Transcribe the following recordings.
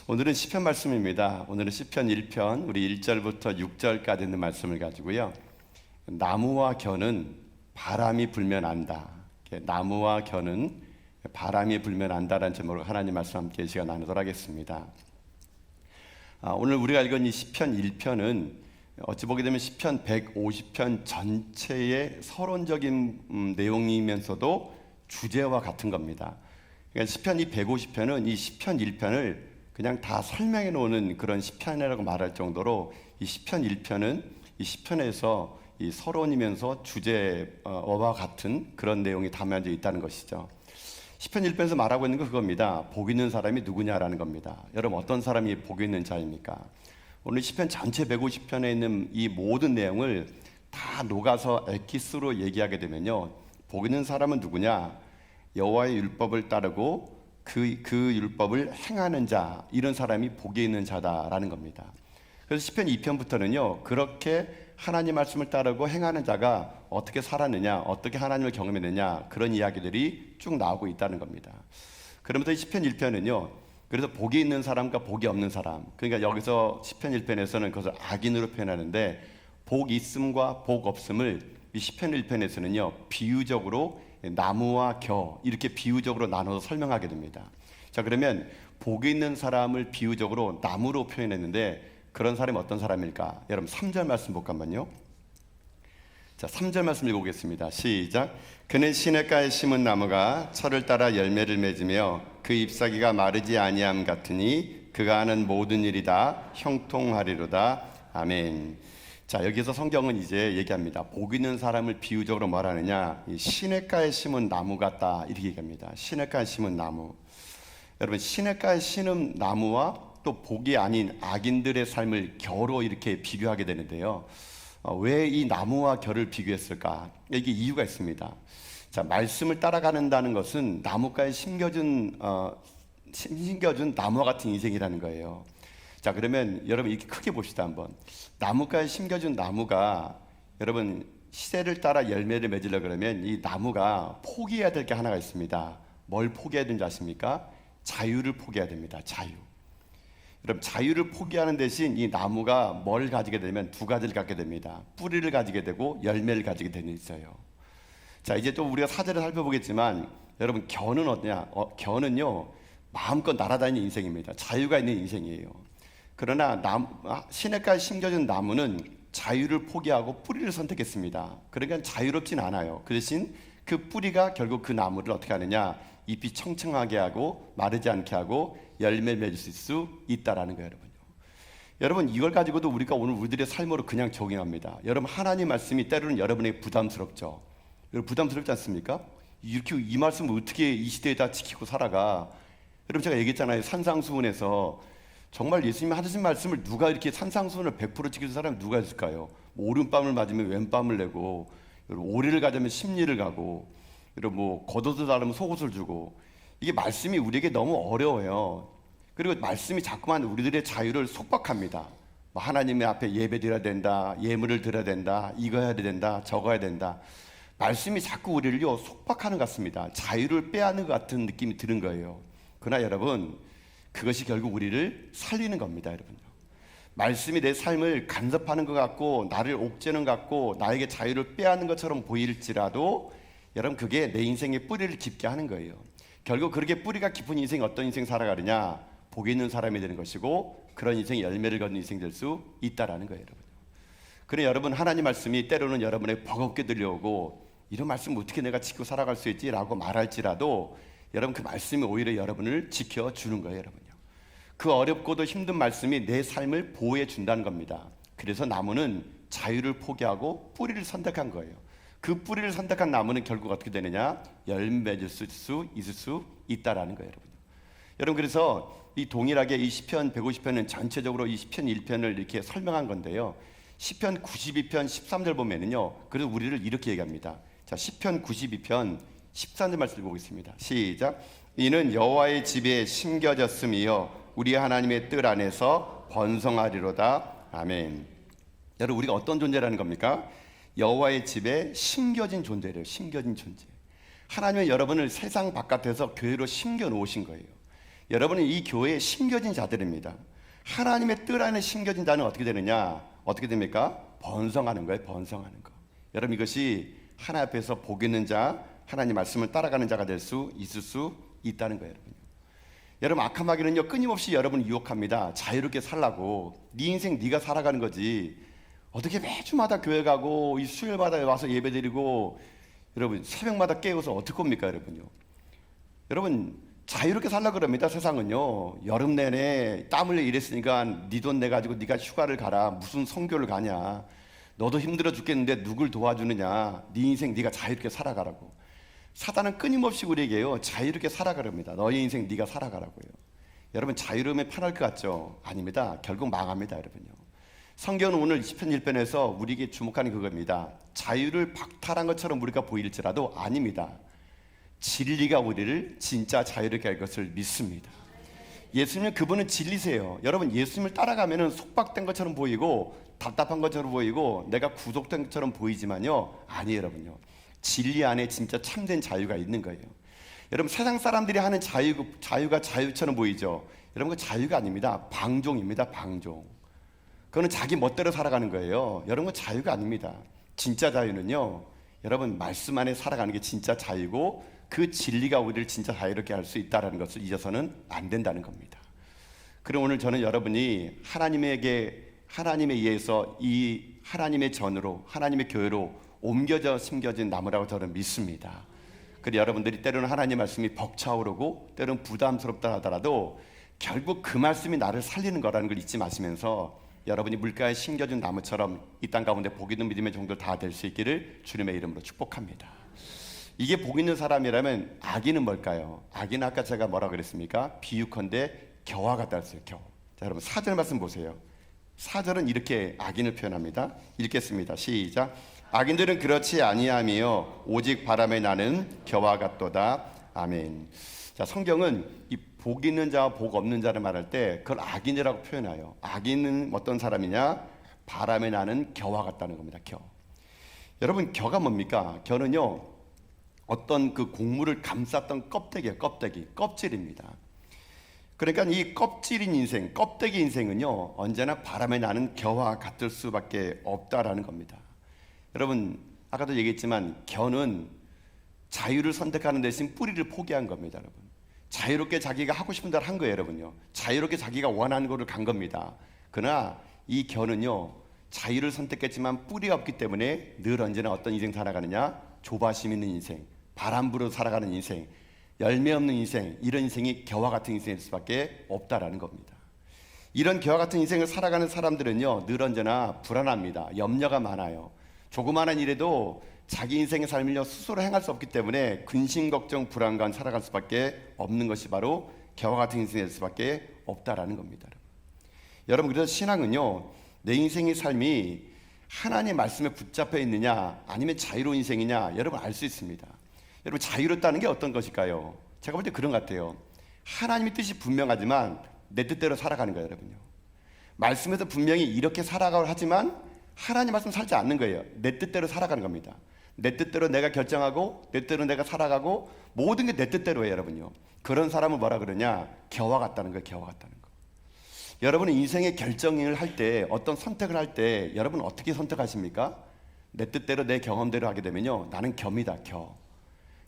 오늘은 시편 말씀입니다. 오늘은 시편 1편 우리 1절부터 6절까지 있는 말씀을 가지고요. 나무와 겨는 바람이 불면 안다. 나무와 겨는 바람이 불면 안다라는 제목으로 하나님 말씀 함께 이 시간 나누도록 하겠습니다. 오늘 우리가 읽은 이 시편 1편은 어찌 보게 되면 시편 150편 전체의 서론적인 내용이면서도 주제와 같은 겁니다. 그러니까 시편 이 150편은 이 시편 1편을 그냥 다 설명해 놓는 그런 시편이라고 말할 정도로 이 시편 1편은 이 시편에서 이 서론이면서 주제와 같은 그런 내용이 담겨져 있다는 것이죠. 시편 1편에서 말하고 있는 건 그겁니다. 복 있는 사람이 누구냐라는 겁니다. 여러분 어떤 사람이 복 있는 자입니까? 오늘 시편 전체 150편에 있는 이 모든 내용을 다 녹아서 엑기스로 얘기하게 되면요, 복 있는 사람은 누구냐? 여호와의 율법을 따르고 그 율법을 행하는 자, 이런 사람이 복이 있는 자다라는 겁니다. 그래서 시편 2편부터는요, 그렇게 하나님 말씀을 따르고 행하는 자가 어떻게 살았느냐, 어떻게 하나님을 경험했느냐, 그런 이야기들이 쭉 나오고 있다는 겁니다. 그러면서 이 시편 1편은요, 그래서 복이 있는 사람과 복이 없는 사람, 그러니까 여기서 시편 1편에서는 그것을 악인으로 표현하는데, 복 있음과 복 없음을 이 시편 1편에서는요 비유적으로 나무와 겨, 이렇게 비유적으로 나눠서 설명하게 됩니다. 자, 그러면 복이 있는 사람을 비유적으로 나무로 표현했는데, 그런 사람이 어떤 사람일까? 여러분 3절 말씀 볼까 한번요. 자, 3절 말씀 읽어보겠습니다. 시작. 그는 시냇가에 심은 나무가 철을 따라 열매를 맺으며 그 잎사귀가 마르지 아니함 같으니 그가 하는 모든 일이 다 형통하리로다. 아멘. 자, 여기서 성경은 이제 얘기합니다. 복 있는 사람을 비유적으로 말하느냐, 이 시냇가에 심은 나무 같다, 이렇게 얘기합니다. 시냇가에 심은 나무. 여러분, 시냇가에 심은 나무와 또 복이 아닌 악인들의 삶을 겨로 이렇게 비교하게 되는데요. 왜 이 나무와 겨를 비교했을까? 이게 이유가 있습니다. 자, 말씀을 따라가는다는 것은 나무가에 심겨준 나무와 같은 인생이라는 거예요. 자, 그러면 여러분 이렇게 크게 봅시다 한번. 나무가에 심겨준 나무가 여러분 시대를 따라 열매를 맺으려 그러면 이 나무가 포기해야 될 게 하나가 있습니다. 뭘 포기해야 되는지 아십니까? 자유를 포기해야 됩니다. 자유. 여러분 자유를 포기하는 대신 이 나무가 뭘 가지게 되면 두 가지를 갖게 됩니다. 뿌리를 가지게 되고 열매를 가지게 되는 있어요. 자, 이제 또 우리가 사제를 살펴보겠지만 여러분 겨는 어떠냐? 겨는요 마음껏 날아다니는 인생입니다. 자유가 있는 인생이에요. 그러나 시냇가에 심겨진 나무는 자유를 포기하고 뿌리를 선택했습니다. 그러니까 자유롭진 않아요. 그 대신 그 뿌리가 결국 그 나무를 어떻게 하느냐, 잎이 청청하게 하고 마르지 않게 하고 열매 맺을 수 있다라는 거예요. 여러분 이걸 가지고도 우리가 오늘 우리들의 삶으로 그냥 적용합니다. 여러분 하나님 말씀이 때로는 여러분에게 부담스럽죠. 여러분 부담스럽지 않습니까? 이렇게 이 말씀을 어떻게 이 시대에 다 지키고 살아가. 여러분 제가 얘기했잖아요. 산상수훈에서 정말 예수님이 하신 말씀을 누가 이렇게 산상수훈을 100% 지키는 사람이 누가 있을까요? 뭐 오른밤을 맞으면 왼밤을 내고, 오리를 가자면 십리를 가고, 뭐 겉옷을 달으면 속옷을 주고, 이게 말씀이 우리에게 너무 어려워요. 그리고 말씀이 자꾸만 우리들의 자유를 속박합니다. 뭐 하나님의 앞에 예배 드려야 된다, 예물을 드려야 된다, 이거 해야 된다, 저거 해야 된다. 말씀이 자꾸 우리를요 속박하는 것 같습니다. 자유를 빼앗는 것 같은 느낌이 드는 거예요. 그러나 여러분 그것이 결국 우리를 살리는 겁니다. 여러분 말씀이 내 삶을 간섭하는 것 같고 나를 옥죄는 것 같고 나에게 자유를 빼앗는 것처럼 보일지라도 여러분 그게 내 인생의 뿌리를 깊게 하는 거예요. 결국 그렇게 뿌리가 깊은 인생이 어떤 인생 살아가느냐, 복이 있는 사람이 되는 것이고 그런 인생이 열매를 거둔 인생이 될 수 있다라는 거예요. 여러분 그래 여러분 하나님 말씀이 때로는 여러분에게 버겁게 들려오고 이런 말씀 어떻게 내가 지키고 살아갈 수 있지? 라고 말할지라도 여러분 그 말씀이 오히려 여러분을 지켜주는 거예요. 여러분요 그 어렵고도 힘든 말씀이 내 삶을 보호해 준다는 겁니다. 그래서 나무는 자유를 포기하고 뿌리를 선택한 거예요. 그 뿌리를 선택한 나무는 결국 어떻게 되느냐? 열매 맺을 수 있을 수 있다라는 거예요. 여러분 그래서 이 동일하게 이 시편 150편은 전체적으로 이 시편 1편을 이렇게 설명한 건데요. 시편 92편 13절 보면은요. 그래서 우리를 이렇게 얘기합니다. 자, 시편 92편 13절 말씀 보겠습니다. 시작. 이는 여호와의 집에 심겨졌음이요 우리 하나님의 뜰 안에서 번성하리로다. 아멘. 여러분 우리가 어떤 존재라는 겁니까? 여호와의 집에 심겨진 존재래요. 심겨진 존재. 하나님은 여러분을 세상 바깥에서 교회로 심겨 놓으신 거예요. 여러분은 이 교회에 심겨진 자들입니다. 하나님의 뜻 안에 심겨진 자는 어떻게 되느냐? 어떻게 됩니까? 번성하는 거예요. 번성하는 거. 여러분, 이것이 하나님 앞에서 복 있는 자, 하나님 말씀을 따라가는 자가 될 수 있을 수 있다는 거예요. 여러분, 악한 마귀는요 끊임없이 여러분을 유혹합니다. 자유롭게 살라고. 네 인생 네가 살아가는 거지. 어떻게 매주마다 교회 가고 이 수요일마다 와서 예배드리고 여러분 새벽마다 깨워서 어떻게 합니까 여러분요? 여러분 자유롭게 살라 그럽니다. 세상은요. 여름 내내 땀 흘려 일했으니까 네 돈 내 가지고 네가 휴가를 가라. 무슨 선교를 가냐. 너도 힘들어 죽겠는데 누굴 도와주느냐. 네 인생 네가 자유롭게 살아가라고. 사단은 끊임없이 우리에게요 자유롭게 살아가랍니다. 너의 인생 네가 살아가라고요. 여러분 자유로움에 편할 것 같죠? 아닙니다. 결국 망합니다 여러분요. 성경은 오늘 시편 1편에서 우리에게 주목하는 그겁니다. 자유를 박탈한 것처럼 우리가 보일지라도 아닙니다. 진리가 우리를 진짜 자유롭게 할 것을 믿습니다. 예수님은 그분은 진리세요. 여러분 예수님을 따라가면 속박된 것처럼 보이고 답답한 것처럼 보이고 내가 구속된 것처럼 보이지만요 아니에요 여러분요. 진리 안에 진짜 참된 자유가 있는 거예요. 여러분 세상 사람들이 하는 자유가 자유처럼 보이죠. 여러분 그 자유가 아닙니다. 방종입니다. 방종. 그거는 자기 멋대로 살아가는 거예요. 여러분 그 자유가 아닙니다. 진짜 자유는요 여러분 말씀 안에 살아가는 게 진짜 자유고 그 진리가 우리를 진짜 자유롭게 할 수 있다는 것을 잊어서는 안 된다는 겁니다. 그럼 오늘 저는 여러분이 하나님에 의해서 이 하나님의 전으로 하나님의 교회로 옮겨져 심겨진 나무라고 저는 믿습니다. 그리고 여러분들이 때로는 하나님 말씀이 벅차오르고 때로는 부담스럽다 하더라도 결국 그 말씀이 나를 살리는 거라는 걸 잊지 마시면서 여러분이 물가에 심겨진 나무처럼 이 땅 가운데 복 있는 믿음의 종들 다 될 수 있기를 주님의 이름으로 축복합니다. 이게 복 있는 사람이라면 악인은 뭘까요? 악인은 아까 제가 뭐라 그랬습니까? 비유컨대 겨와 같다 했어요. 겨. 자, 여러분 4절 말씀 보세요. 4절은 이렇게 악인을 표현합니다. 읽겠습니다. 시작. 악인들은 그렇지 아니하며 오직 바람에 나는 겨와 같도다. 아멘. 자, 성경은 이 복 있는 자와 복 없는 자를 말할 때 그걸 악인이라고 표현해요. 악인은 어떤 사람이냐? 바람에 나는 겨와 같다는 겁니다. 겨. 여러분 겨가 뭡니까? 겨는요 어떤 그 곡물을 감쌌던 껍데기예요. 껍질입니다. 그러니까 이 껍질인 인생, 껍데기 인생은요 언제나 바람에 나는 겨와 같을 수밖에 없다라는 겁니다. 여러분 아까도 얘기했지만 겨는 자유를 선택하는 대신 뿌리를 포기한 겁니다. 여러분 자유롭게 자기가 하고 싶은 대로 한 거예요. 여러분요 자유롭게 자기가 원하는 거를 간 겁니다. 그러나 이 겨는요 자유를 선택했지만 뿌리가 없기 때문에 늘 언제나 어떤 인생 살아가느냐? 조바심 있는 인생, 바람 불어 살아가는 인생, 열매 없는 인생, 이런 인생이 겨와 같은 인생일 수밖에 없다라는 겁니다. 이런 겨와 같은 인생을 살아가는 사람들은요 늘 언제나 불안합니다. 염려가 많아요. 조그마한 일에도 자기 인생의 삶을요 스스로 행할 수 없기 때문에 근심 걱정 불안감 살아갈 수밖에 없는 것이 바로 겨와 같은 인생일 수밖에 없다라는 겁니다. 여러분 그래서 신앙은요 내 인생의 삶이 하나님의 말씀에 붙잡혀 있느냐 아니면 자유로운 인생이냐 여러분 알 수 있습니다. 여러분 자유롭다는 게 어떤 것일까요? 제가 볼 때 그런 것 같아요. 하나님의 뜻이 분명하지만 내 뜻대로 살아가는 거예요. 여러분요 말씀에서 분명히 이렇게 살아가고 하지만 하나님 말씀 살지 않는 거예요. 내 뜻대로 살아가는 겁니다. 내 뜻대로 내가 결정하고 내 뜻대로 내가 살아가고 모든 게 내 뜻대로예요. 여러분요 그런 사람을 뭐라 그러냐? 겨와 같다는 거예요. 겨와 같다는 거. 여러분은 인생의 결정을 할 때 어떤 선택을 할 때 여러분 어떻게 선택하십니까? 내 뜻대로 내 경험대로 하게 되면요 나는 겨입니다.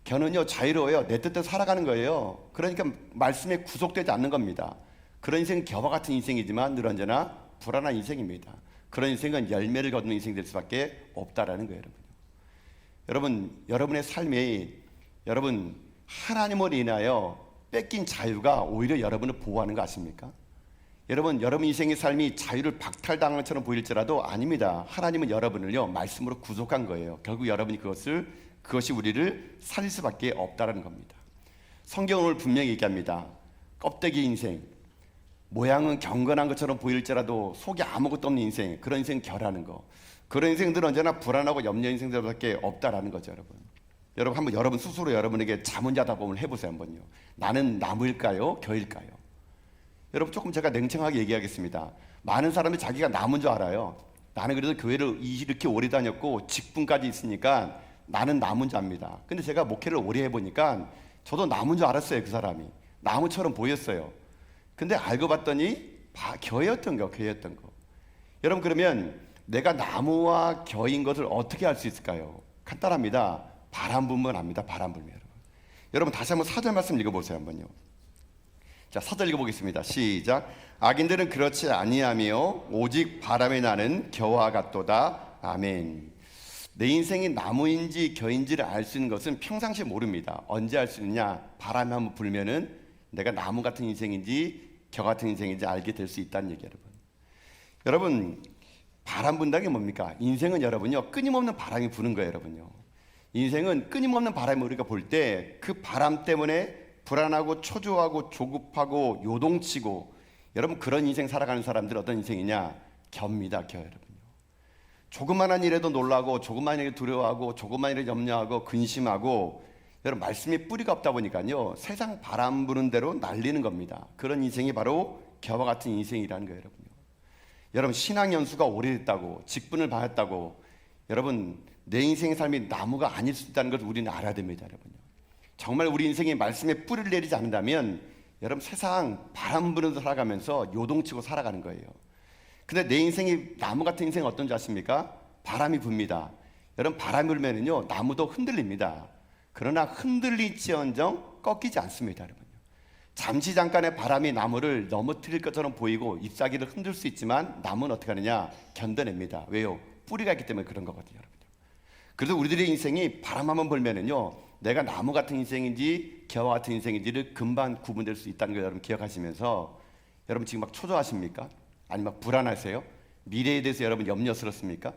겨는요 자유로워요. 내 뜻대로 살아가는 거예요. 그러니까 말씀에 구속되지 않는 겁니다. 그런 인생은 겨와 같은 인생이지만 늘 언제나 불안한 인생입니다. 그런 인생은 열매를 거두는 인생이 될 수밖에 없다라는 거예요. 여러분 여러분의 삶이 여러분 하나님으로 인하여 뺏긴 자유가 오히려 여러분을 보호하는 거 아십니까? 여러분 인생의 삶이 자유를 박탈당한 것처럼 보일지라도 아닙니다. 하나님은 여러분을요 말씀으로 구속한 거예요. 결국 여러분이 그것이 우리를 살릴 수밖에 없다는 겁니다. 성경은 오늘 분명히 얘기합니다. 껍데기 인생, 모양은 경건한 것처럼 보일지라도 속에 아무것도 없는 인생, 그런 인생 결하는 거. 그런 인생들은 언제나 불안하고 염려 인생들밖에 없다라는 거죠. 여러분 한번 여러분 스스로 여러분에게 자문자답을 해보세요. 한번요. 나는 나무일까요? 겨일까요? 여러분 조금 제가 냉정하게 얘기하겠습니다. 많은 사람이 자기가 나무인 줄 알아요. 나는 그래도 교회를 이렇게 오래 다녔고 직분까지 있으니까 나는 나무인 줄 압니다. 근데 제가 목회를 오래 해보니까 저도 나무인 줄 알았어요. 그 사람이 나무처럼 보였어요. 근데 알고 봤더니 겨였던 거. 여러분, 그러면 내가 나무와 겨인 것을 어떻게 알 수 있을까요? 간단합니다. 바람 불면 압니다. 바람 불면. 여러분 다시 한번 4절 말씀 읽어보세요. 한번요. 자, 4절 읽어보겠습니다. 시작. 악인들은 그렇지 아니하며 오직 바람에 나는 겨와 같도다. 아멘. 내 인생이 나무인지 겨인지를 알 수 있는 것은 평상시에 모릅니다. 언제 알 수 있느냐? 바람이 한번 불면은 내가 나무 같은 인생인지 겨 같은 인생인지 알게 될 수 있다는 얘기. 여러분 바람 분다는 게 뭡니까? 인생은 여러분요 끊임없는 바람이 부는 거예요. 여러분요, 인생은 끊임없는 바람을 우리가 볼 때 그 바람 때문에 불안하고 초조하고 조급하고 요동치고, 여러분 그런 인생 살아가는 사람들 어떤 인생이냐? 겹니다. 겨. 여러분요, 조그만한 일에도 놀라고 조그만한 일에 두려워하고 조그만한 일에 염려하고 근심하고, 여러분 말씀에 뿌리가 없다 보니까요 세상 바람 부는 대로 날리는 겁니다. 그런 인생이 바로 겨와 같은 인생이라는 거예요. 여러분요, 여러분 신앙 연수가 오래됐다고 직분을 받았다고 여러분 내 인생의 삶이 나무가 아닐 수 있다는 것을 우리는 알아야 됩니다. 여러분요, 정말 우리 인생이 말씀에 뿌리를 내리지 않는다면 여러분 세상 바람 부는 데 살아가면서 요동치고 살아가는 거예요. 근데 내 인생이 나무 같은 인생은 어떤지 아십니까? 바람이 붑니다. 여러분 바람이 불면은요 나무도 흔들립니다. 그러나 흔들릴지언정 꺾이지 않습니다. 여러분요, 잠시 잠깐의 바람이 나무를 넘어뜨릴 것처럼 보이고 잎사귀를 흔들 수 있지만 나무는 어떻게 하느냐? 견뎌냅니다. 왜요? 뿌리가 있기 때문에 그런 거거든요. 여러분요, 그래서 우리들의 인생이 바람 한번 불면은요 내가 나무 같은 인생인지 겨와 같은 인생인지를 금방 구분될 수 있다는 걸 여러분 기억하시면서, 여러분 지금 막 초조하십니까? 아니면 막 불안하세요? 미래에 대해서 여러분 염려스럽습니까?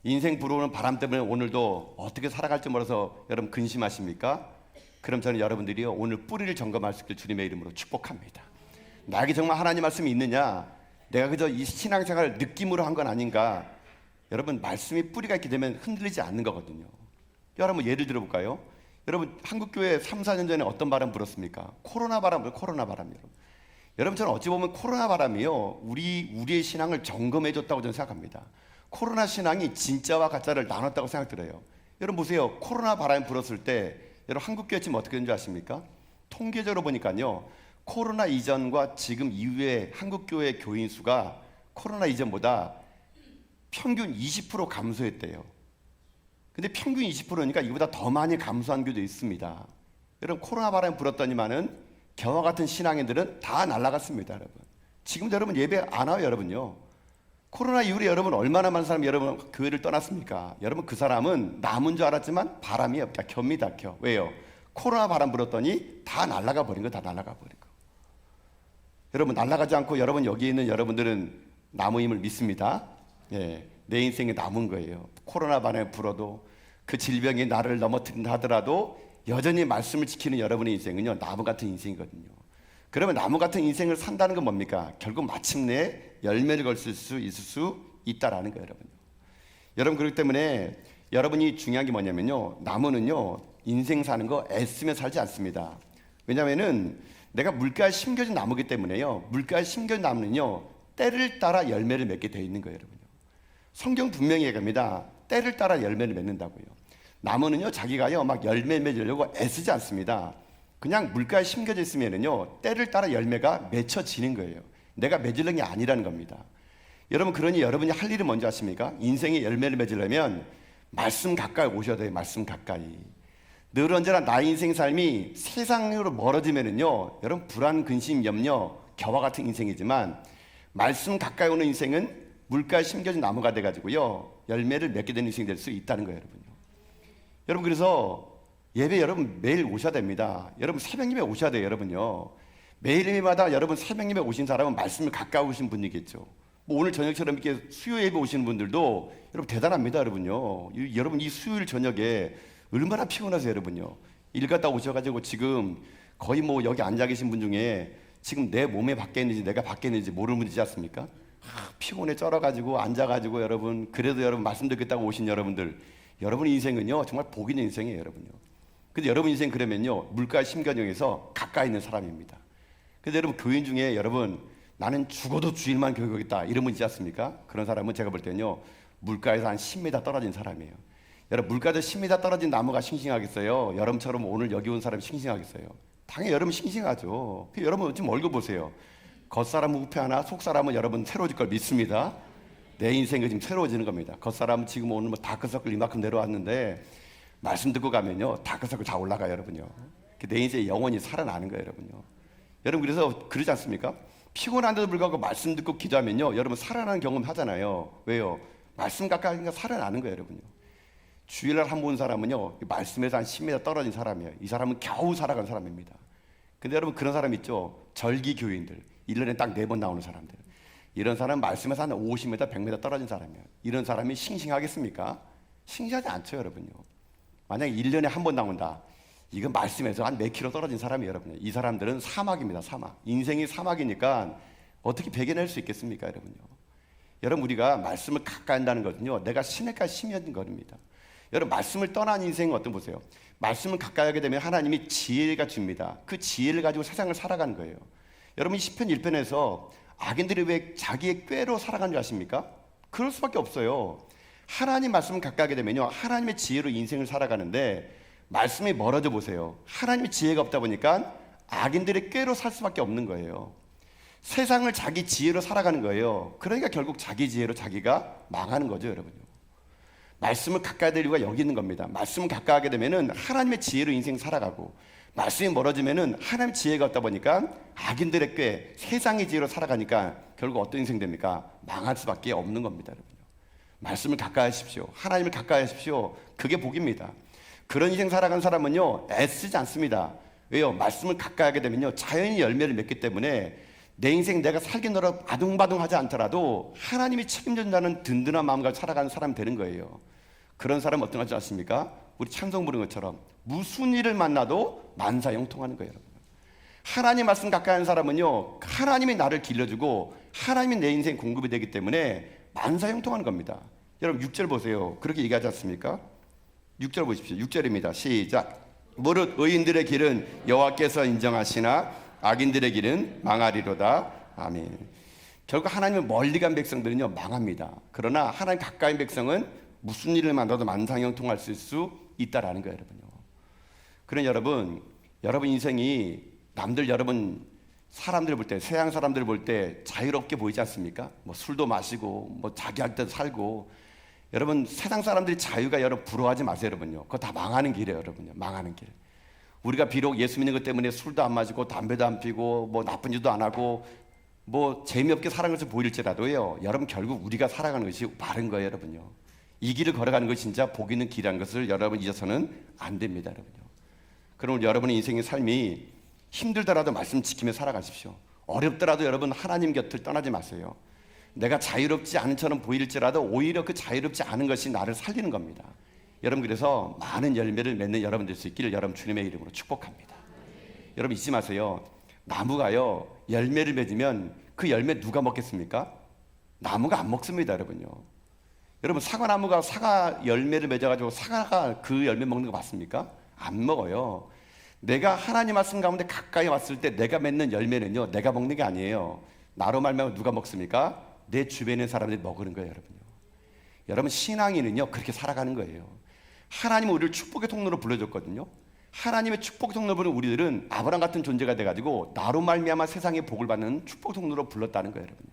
인생 불어오는 바람 때문에 오늘도 어떻게 살아갈지 몰라서 여러분 근심하십니까? 그럼 저는 여러분들이요 오늘 뿌리를 점검할 수 있길 주님의 이름으로 축복합니다. 나에게 정말 하나님 말씀이 있느냐? 내가 그저 이 신앙생활을 느낌으로 한 건 아닌가? 여러분 말씀이 뿌리가 있게 되면 흔들리지 않는 거거든요. 여러분 예를 들어볼까요? 여러분 한국교회 3, 4년 전에 어떤 바람 불었습니까? 코로나 바람. 여러분 저는 어찌 보면 코로나 바람이요 우리의 신앙을 점검해 줬다고 저는 생각합니다. 코로나 신앙이 진짜와 가짜를 나눴다고 생각들어요. 여러분 보세요, 코로나 바람이 불었을 때 여러분 한국교회 지금 어떻게 되는지 아십니까? 통계적으로 보니까요 코로나 이전과 지금 이후에 한국교회 교인 수가 코로나 이전보다 평균 20% 감소했대요. 근데 평균 20%니까 이보다 더 많이 감소한 교도 있습니다. 여러분 코로나 바람이 불었더니만은 겨와 같은 신앙인들은 다 날아갔습니다. 여러분 지금도 여러분 예배 안 와요. 여러분요, 코로나 이후에 여러분 얼마나 많은 사람이 여러분 교회를 떠났습니까? 여러분 그 사람은 남은 줄 알았지만 바람이 없다. 겹니다. 겨. 왜요? 코로나 바람 불었더니 다 날아가 버린 거. 여러분 날아가지 않고 여러분 여기 있는 여러분들은 나무임을 믿습니다. 예, 내 인생이 남은 거예요. 코로나 바람에 불어도 그 질병이 나를 넘어뜨린다 하더라도 여전히 말씀을 지키는 여러분의 인생은요 나무 같은 인생이거든요. 그러면 나무 같은 인생을 산다는 건 뭡니까? 결국 마침내 열매를 걸을 수 있을 수 있다라는 거예요. 여러분 그렇기 때문에 여러분이 중요한 게 뭐냐면요 나무는요 인생 사는 거 애쓰며 살지 않습니다. 왜냐하면은 내가 물가에 심겨진 나무기 때문에요 물가에 심겨진 나무는요 때를 따라 열매를 맺게 되어 있는 거예요. 여러분요, 성경 분명히 얘기합니다. 때를 따라 열매를 맺는다고요. 나무는요 자기가요 막 열매 맺으려고 애쓰지 않습니다. 그냥 물가에 심겨져 있으면은요 때를 따라 열매가 맺혀지는 거예요. 내가 맺으려는 게 아니라는 겁니다. 여러분 그러니 여러분이 할 일은 뭔지 아십니까? 인생의 열매를 맺으려면 말씀 가까이 오셔야 돼요. 말씀 가까이. 늘 언제나 나의 인생 삶이 세상으로 멀어지면은요 여러분 불안, 근심, 염려, 겨와 같은 인생이지만 말씀 가까이 오는 인생은 물가에 심겨진 나무가 돼가지고요 열매를 맺게 되는 인생이 될 수 있다는 거예요. 여러분 그래서 예배 여러분 매일 오셔야 됩니다. 여러분 새벽 예배 오셔야 돼요. 여러분요 매일 예배마다 여러분 새벽 예배 오신 사람은 말씀을 가까이 오신 분이겠죠. 뭐 오늘 저녁처럼 이렇게 수요 예배 오시는 분들도 여러분 대단합니다. 여러분요 여러분 이 수요일 저녁에 얼마나 피곤하세요. 여러분요 일 갔다 오셔가지고 지금 거의 뭐 여기 앉아 계신 분 중에 지금 내 몸에 밖에 있는지 내가 밖에 있는지 모르는 분이지 않습니까? 피곤해 쩔어가지고 앉아가지고 여러분 그래도 여러분 말씀 듣겠다고 오신 여러분들, 여러분 인생은요 정말 복 있는 인생이에요. 여러분요 근데 여러분 인생 그러면요 물가에 심겨져서 가까이 있는 사람입니다. 근데 여러분 교인 중에 여러분 나는 죽어도 주일만 교회 가겠다 이런 분 있지 않습니까? 그런 사람은 제가 볼 때는요 물가에서 한 10m 떨어진 사람이에요. 여러분 물가에서 10m 떨어진 나무가 싱싱하겠어요? 여러분처럼 오늘 여기 온 사람이 싱싱하겠어요? 당연히 여러분 싱싱하죠. 여러분 지금 얼굴 보세요. 겉사람은 후패하나 속사람은 여러분 새로워질 걸 믿습니다. 내 인생이 지금 새로워지는 겁니다. 겉사람은 지금 오늘 뭐 다크서클 이만큼 내려왔는데 말씀 듣고 가면요 다크서클 다 올라가요 여러분요. 내 인생의 영혼이 살아나는 거예요 여러분요. 여러분 그래서 그러지 않습니까? 피곤한데도 불구하고 말씀 듣고 기도하면요 여러분 살아나는 경험 하잖아요. 왜요? 말씀 가까이 하니까 살아나는 거예요 여러분요. 주일날 한 번 본 사람은요 말씀에서 한 10m 떨어진 사람이에요. 이 사람은 겨우 살아간 사람입니다. 근데 여러분 그런 사람 있죠? 절기 교인들 1년에 딱 4번 나오는 사람들. 이런 사람은 말씀에서 한 50m, 100m 떨어진 사람이에요. 이런 사람이 싱싱하겠습니까? 싱싱하지 않죠 여러분요. 만약에 1년에 한 번 나온다. 이건 말씀에서 한 몇 킬로 떨어진 사람이에요 여러분요. 이 사람들은 사막입니다. 사막. 인생이 사막이니까 어떻게 배겨낼 수 있겠습니까 여러분요. 여러분 우리가 말씀을 가까이 한다는 것은요 내가 시내까지 심어진 겁니다. 여러분 말씀을 떠난 인생은 어떤 보세요. 말씀을 가까이 하게 되면 하나님이 지혜가 줍니다. 그 지혜를 가지고 세상을 살아가는 거예요. 여러분 시편 1편에서 악인들이 왜 자기의 꾀로 살아가는 줄 아십니까? 그럴 수밖에 없어요. 하나님 말씀을 가까이 하게 되면요 하나님의 지혜로 인생을 살아가는데 말씀이 멀어져 보세요. 하나님의 지혜가 없다 보니까 악인들의 꾀로 살 수밖에 없는 거예요. 세상을 자기 지혜로 살아가는 거예요. 그러니까 결국 자기 지혜로 자기가 망하는 거죠 여러분요. 말씀을 가까이 될 이유가 여기 있는 겁니다. 말씀을 가까이 하게 되면은 하나님의 지혜로 인생 살아가고 말씀이 멀어지면은 하나님의 지혜가 없다 보니까 악인들의 꾀, 세상의 지혜로 살아가니까 결국 어떤 인생 됩니까? 망할 수밖에 없는 겁니다 여러분요. 말씀을 가까이 하십시오. 하나님을 가까이 하십시오. 그게 복입니다. 그런 인생 살아간 사람은요 애쓰지 않습니다. 왜요? 말씀을 가까이 하게 되면요 자연히 열매를 맺기 때문에 내 인생 내가 살기노라 아둥바둥하지 않더라도 하나님이 책임진다는 든든한 마음과 살아가는 사람이 되는 거예요. 그런 사람은 어떤 거 아십니까? 우리 찬송 부르는 것처럼 무슨 일을 만나도 만사형통하는 거예요 여러분. 하나님 말씀 가까이 하는 사람은요 하나님이 나를 길러주고 하나님이 내 인생 공급이 되기 때문에 만사형통하는 겁니다. 여러분 6절 보세요. 그렇게 얘기하지 않습니까? 6절 보십시오. 6절입니다. 시작. 무릇 의인들의 길은 여호와께서 인정하시나 악인들의 길은 망하리로다. 아멘. 결국 하나님을 멀리 간 백성들은요 망합니다. 그러나 하나님 가까이 온 백성은 무슨 일을 만나도 만사형통할 수 있다라는 거예요 여러분요. 그런 여러분 인생이 남들 여러분 사람들 볼 때 세상 사람들 볼 때 자유롭게 보이지 않습니까? 뭐 술도 마시고 뭐 자기 할 때도 살고 여러분 세상 사람들이 자유가 여러분 부러워하지 마세요 여러분요. 그거 다 망하는 길이에요 여러분요. 망하는 길. 우리가 비록 예수 믿는 것 때문에 술도 안 마시고 담배도 안 피고 뭐 나쁜 짓도 안 하고 뭐 재미없게 살아가는 것을 보일지라도요 여러분 결국 우리가 살아가는 것이 바른 거예요 여러분요. 이 길을 걸어가는 것이 진짜 복 있는 길이라는 것을 여러분 잊어서는 안 됩니다 여러분요. 그럼 여러분의 인생의 삶이 힘들더라도 말씀 지키며 살아가십시오. 어렵더라도 여러분 하나님 곁을 떠나지 마세요. 내가 자유롭지 않은 처럼 보일지라도 오히려 그 자유롭지 않은 것이 나를 살리는 겁니다. 여러분 그래서 많은 열매를 맺는 여러분 될 수 있기를 여러분 주님의 이름으로 축복합니다. 여러분 잊지 마세요. 나무가요 열매를 맺으면 그 열매 누가 먹겠습니까? 나무가 안 먹습니다 여러분요. 여러분 사과나무가 사과 열매를 맺어가지고 사과가 그 열매 먹는 거 맞습니까? 안 먹어요. 내가 하나님 말씀 가운데 가까이 왔을 때 내가 맺는 열매는요 내가 먹는 게 아니에요. 나로 말미암아 누가 먹습니까? 내 주변에 있는 사람들이 먹는 거예요 여러분요. 여러분 신앙인은요 그렇게 살아가는 거예요. 하나님은 우리를 축복의 통로로 불러줬거든요. 하나님의 축복의 통로로 부른 우리들은 아브라함 같은 존재가 돼가지고 나로 말미암아 세상의 복을 받는 축복 통로로 불렀다는 거예요 여러분.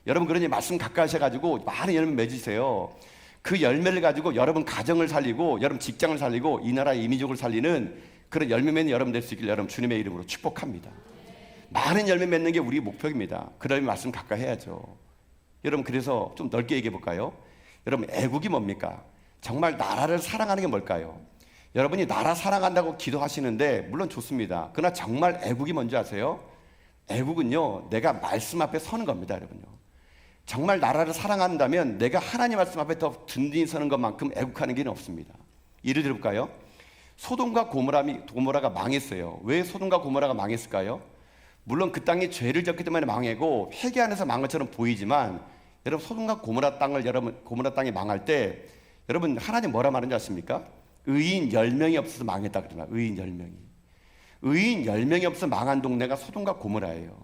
여러분 그러니 말씀 가까이 하셔가지고 많은 열매 맺으세요. 그 열매를 가지고 여러분 가정을 살리고 여러분 직장을 살리고 이 나라의 이민족을 살리는 그런 열매 맺는 여러분 될 수 있길 여러분 주님의 이름으로 축복합니다. 많은 열매 맺는 게 우리 목표입니다. 그러면 말씀 가까이 해야죠. 여러분 그래서 좀 넓게 얘기해 볼까요? 여러분 애국이 뭡니까? 정말 나라를 사랑하는 게 뭘까요? 여러분이 나라 사랑한다고 기도하시는데 물론 좋습니다. 그러나 정말 애국이 뭔지 아세요? 애국은요 내가 말씀 앞에 서는 겁니다 여러분요. 정말 나라를 사랑한다면 내가 하나님 말씀 앞에 더 든든히 서는 것만큼 애국하는 길은 없습니다. 예를 들어볼까요? 소돔과 고모라가 망했어요. 왜 소돔과 고모라가 망했을까요? 물론 그 땅이 죄를 졌기 때문에 망하고 회개 안에서 망한 것처럼 보이지만 여러분 소돔과 고모라 땅이 망할 때 여러분 하나님 뭐라 말하는지 아십니까? 의인 10명이 없어서 망했다 그러나 의인 10명이 없어서 망한 동네가 소돔과 고모라예요.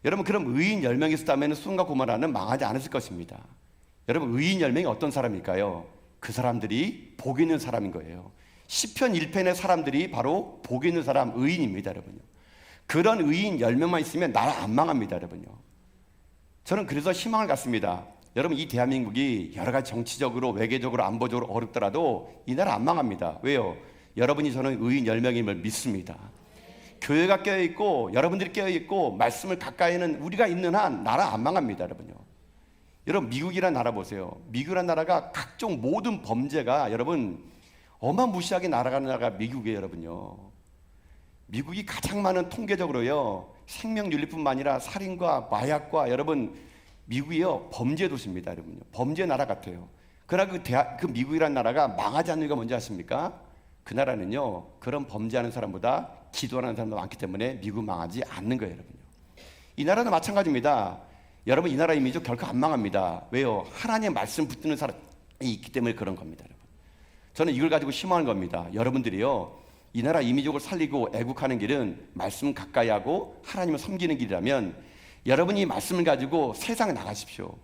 여러분 그럼 의인 10명이 있었다면 소돔과 고모라는 망하지 않았을 것입니다. 여러분 의인 10명이 어떤 사람일까요? 그 사람들이 복 있는 사람인 거예요. 시편 1편의 사람들이 바로 복 있는 사람, 의인입니다, 여러분요. 그런 의인 10명만 있으면 나라 안 망합니다, 여러분요. 저는 그래서 희망을 갖습니다. 여러분, 이 대한민국이 여러 가지 정치적으로, 외교적으로, 안보적으로 어렵더라도 이 나라 안 망합니다. 왜요? 여러분이 저는 의인 10명임을 믿습니다. 교회가 깨어있고 여러분들이 깨어있고 말씀을 가까이는 우리가 있는 한 나라 안 망합니다, 여러분요. 여러분, 미국이라는 나라 보세요. 미국이라는 나라가 각종 모든 범죄가 여러분 어마무시하게 날아가는 나라가 미국이에요, 여러분요. 미국이 가장 많은 통계적으로요, 생명윤리뿐만 아니라 살인과 마약과 여러분 미국이요 범죄 도시입니다, 여러분요. 범죄 나라 같아요. 그러나 그 미국이라는 나라가 망하지 않는 이유가 뭔지 아십니까? 그 나라는요 그런 범죄하는 사람보다 기도하는 사람도 많기 때문에 미국 망하지 않는 거예요, 여러분요. 이 나라도 마찬가지입니다. 여러분, 이 나라 이미지 결코 안 망합니다. 왜요? 하나님의 말씀 붙드는 사람이 있기 때문에 그런 겁니다, 여러분. 저는 이걸 가지고 희망하는 겁니다. 여러분들이요 이 나라 이미지를 살리고 애국하는 길은 말씀 가까이 하고 하나님을 섬기는 길이라면 여러분이 이 말씀을 가지고 세상에 나가십시오.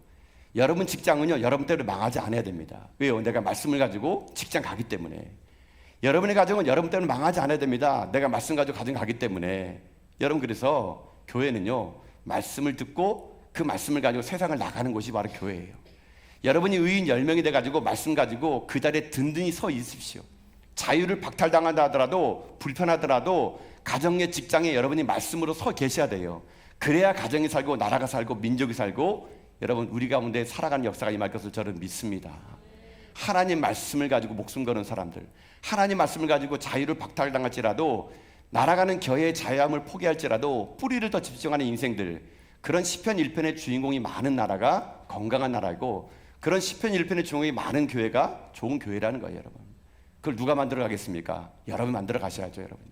여러분 직장은요 여러분 때문에 망하지 않아야 됩니다. 왜요? 내가 말씀을 가지고 직장 가기 때문에. 여러분의 가정은 여러분 때문에 망하지 않아야 됩니다. 내가 말씀 가지고 가정 가기 때문에. 여러분, 그래서 교회는요 말씀을 듣고 그 말씀을 가지고 세상을 나가는 곳이 바로 교회예요. 여러분이 의인 10명이 돼가지고 말씀 가지고 그 자리에 든든히 서 있으십시오. 자유를 박탈당한다 하더라도 불편하더라도 가정의 직장에 여러분이 말씀으로 서 계셔야 돼요. 그래야 가정이 살고 나라가 살고 민족이 살고 여러분 우리 가운데 살아가는 역사가 임할 것을 저는 믿습니다. 하나님 말씀을 가지고 목숨 거는 사람들, 하나님 말씀을 가지고 자유를 박탈당할지라도 날아가는 교회의 자유함을 포기할지라도 뿌리를 더 집중하는 인생들, 그런 시편 1편의 주인공이 많은 나라가 건강한 나라이고 그런 시편 1편의 주인공이 많은 교회가 좋은 교회라는 거예요, 여러분. 그걸 누가 만들어 가겠습니까? 여러분이 만들어 가셔야죠, 여러분요.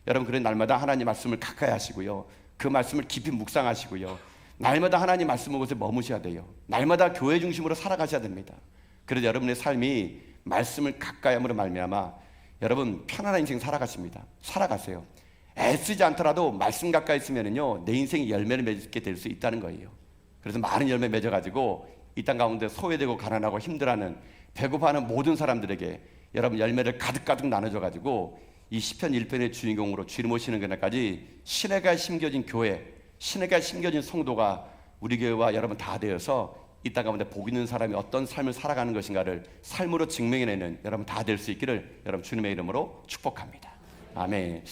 여러분, 그런 날마다 하나님 말씀을 가까이 하시고요, 그 말씀을 깊이 묵상하시고요, 날마다 하나님 말씀 곳에 머무셔야 돼요. 날마다 교회 중심으로 살아가셔야 됩니다. 그래서 여러분의 삶이 말씀을 가까이 함으로 말미암아 여러분 편안한 인생 살아가세요. 애쓰지 않더라도 말씀 가까이 있으면요 내 인생이 열매를 맺게 될 수 있다는 거예요. 그래서 많은 열매 맺어가지고 이 땅 가운데 소외되고 가난하고 힘들어하는 배고파하는 모든 사람들에게 여러분 열매를 가득가득 나눠줘가지고 이 시편 1편의 주인공으로 주님 오시는 그날까지 신뢰가 심겨진 교회, 신뢰가 심겨진 성도가 우리 교회와 여러분 다 되어서 이 땅 가운데 복 있는 사람이 어떤 삶을 살아가는 것인가를 삶으로 증명해내는 여러분 다 될 수 있기를 여러분 주님의 이름으로 축복합니다. 아멘.